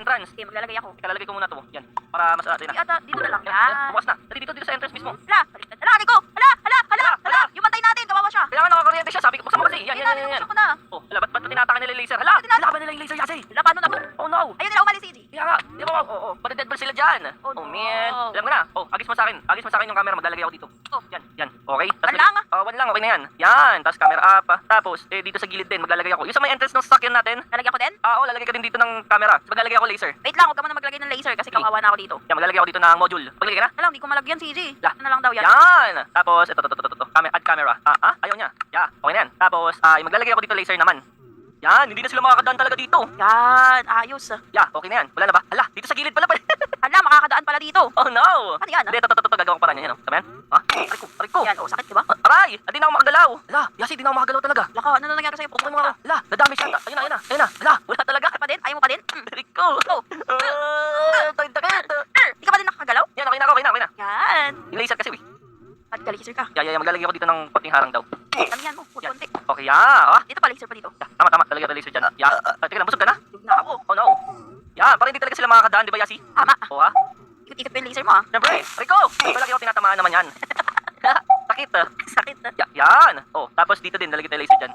entrance. Okay, maglalagay ako. Teka, lalagay ko muna to. Yan, para mas natin Di na. ata, dito na lang. Yan, yan, Yan. bukas na. Dali dito sa entrance mismo. Hala, baliktad. Hala, Nico! Hala! Yung bantay natin, kawawa siya. Kaya nga nakakuryente siya, sabi ko, buksan mo kasi. Yan. Buksan ko na. Oh, hala, ba't tinatakan nila yung laser? Hala, tinakan nila yung laser, Yasi. Hala, paano na po? Oh no. Ayun nila umalis, CJ. Kaya nga, di ba, pati dead ball sila dyan. Oh, Oh no. man, alam ko na. Oh, agis mo sa akin yung camera, maglalagay ako dito. Oh. Yan, okay. One lang, ah. Oh, one lang, okay na yan. Yan, tapos camera up, tapos, dito sa gilid din, maglalagay ako. Yung sa may entrance ng sasakyan natin, Lalagyan ko din? oo, lalagay ka din dito ng camera. Maglalagay ako laser. Wait lang, huwag ka muna maglagay ng laser kasi kawawa na ako dito. Yan, maglalagay ako dito ng module. Maglagay ka na? Hala, hindi ko malagyan, CJ. La. Ano na lang daw yan? Yan! Tapos, ito. Add camera. Ayaw niya. Yeah, okay na yan. Tapos, maglalagay ako dito laser naman. Yan, hindi na sila makakadaan talaga dito. Yan, ayos. Yeah, okay na yan. Wala na ba? Hala, dito sa gilid pala. Hala, makakadaan pala dito. Oh no! Ano yan, ah? Hindi, ito, gagawa ko para niya. Yan, tama yan? Ha? Aray ko. Yan, sakit, diba? Aray! Hindi na ako makagalaw. Hala, Yasi, hindi na ako makagalaw talaga. Laka, ano na nangyari sa'yo? Pukul mo ako. Hala, nadami siya. Ayun na. Hala, wala talaga. Pa din? Ayaw mo pa din? Aray ko. Oh. Takit. Di ka pa din nakakagalaw? Yan, okay na. Yan. Yung laser kasi, At laser ka. Yeah, maglalagay ako dito ng konting harang daw. Ano yan mo? Yan. Konti. Okay, yeah. Dito pa, laser pa dito. Tama. Lalagay ako laser dyan. Yeah. Teka lang, busog ka na? Tug na ako. Oh no. Yeah, parang hindi talaga sila makakadaan, di ba, Yasi? Tama. Oo, ha? Ikot-ikot pa yung laser mo, ah. Siyempre, Rico! Palagi ako tinatamaan naman yan. Sakit, Sakit, ah. Yan! Oh, tapos dito din, lalagay tayo laser dyan.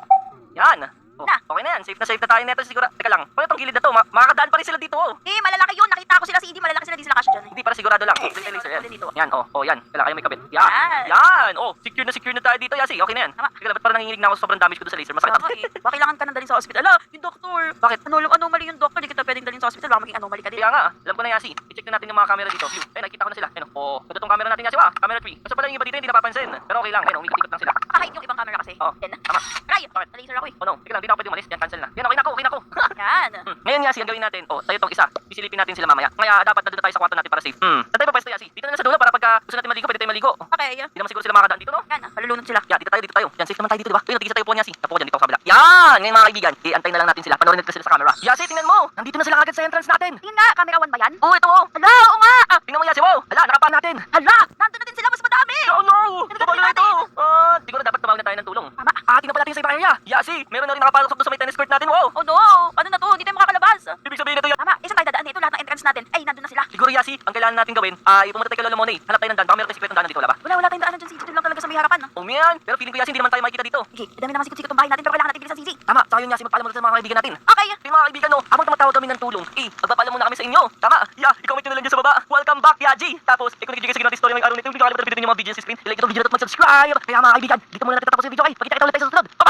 Yan! Oh, Na. okay na yan. Safe na tayo neto siguro. Teka lang, paano itong gilid na to? Makakadaan pa rin sila dito, oh. Eh, malalaki yun. Nakita ko sila, CD. Malalaki sila, di sila kasya dyan. Hindi, para sigurado lang. Lalagay tayo laser yan. Dito. Yan, yan. Kailangan kayo may kabit. Yan! Yan. Yan! Oh, secure na tayo dito, Yasi. Okay na yan. Tama. Teka lang, ba't parang nanginginig na ako sa sobrang damage ko doon sa laser? Masakit. Baka eh. Baka kailangan ka nang dalhin sa hospital. Ala, yung doktor. Bakit? Ano mali yung doktor? Di kita pwedeng dalhin sa hospital. Baka maging anomaly ka din. Kaya nga, alam ko na, Yasi. I-check na natin yung mga camera dito. View. Ayun, nakikita ko na sila. Ayun, oh. Ito tong camera natin, Yasi. Camera 3. Kasi pala yung iba dito hindi napapansin. Pero okay lang. Ayun, umikot-ikot lang sila. Kahit yung ibang camera kasi. Oh. Yan. Tama. Aray! Bakit? Laser ako eh. Oh no, teka lang, di na ako pwede umalis. Yan, cancel na. Yan, okay na ako. Yan. Ngayon, Yasi, ang gawin natin. Oh, tayo tong isa. Sisilipin natin sila mamaya. Kaya dapat nandun na tayo sa kwarto natin para safe. Saan tayo pa pwesto, Yasi? Dito na lang sa dulo para pagka gusto natin maligo, pwede tayo maligo. Okay. Hindi naman siguro sila makakadaan dito, no? Yan. Palulunod sila. Yeah, dito tayo. Yan, safe naman tayo dito, di ba? Ayun, tigil sa tayo po, Yasi. Tapo ko dyan dito sa kabila. Yan! Ngayon, mga kaibigan, antayin na lang natin sila. Panoorin natin sila sa camera. Yasi, tingnan mo! Nandito na sila agad sa entrance natin. Tingin nga, camera 1 ba yan? Oh, ito oh! Hala, oo nga! Tingnan mo, Yasi, wow! Hala, nakapaan natin! Hala! Nandun na din sila, mas madami! Oh no! Ano Paano gagawin na ito? Siguro dapat tumawag na tayo ng tulong. Tama. Tingnan pa natin sa ibang area. Yasi, meron na rin nakapasok doon sa may tennis court natin, wow! Oh no! Ano na to? Hindi tayo makakalabas. Ibig sabihin na to, Tama. Saan tayo dadaan? Ito lahat ng entrance natin. Ay, nandun na sila. siguro, Yasi, ang kailangan natin gawin ay pumunta tayo kay Lola Monay. Hanap tayo ng daan. Baka meron tayong sikretong daan dito, wala ba? Wala tayong daanan dyan, CJ. Doon lang talaga sa may harapan. Oh man, pero feeling ko, Yasi, hindi naman tayo makikita dito. Okay, dami naman sikot-sikot ang bahay natin pero kailangan natin bilisan, CJ. Tama, saka yun, Yasi, magpaalam muna sa mga kaibigan natin. Okay. Yung mga kaibigan, no, habang tumatawag kami ng tulong, magpapaalam muna kami sa inyo. Tama, i-comment nyo na lang dyan sa baba. Welcome back, Yaji. Tapos, kung nagigigil sa natin story ng araw nito, hindi ko nakalimutan pindutin yung mga videos sa screen. I-like itong video na at mag-subscribe. Kaya mga kaibigan, dito muna natin tatapos yung video, okay? Pagkita kita ulit tayo sa susunod. Bye-bye!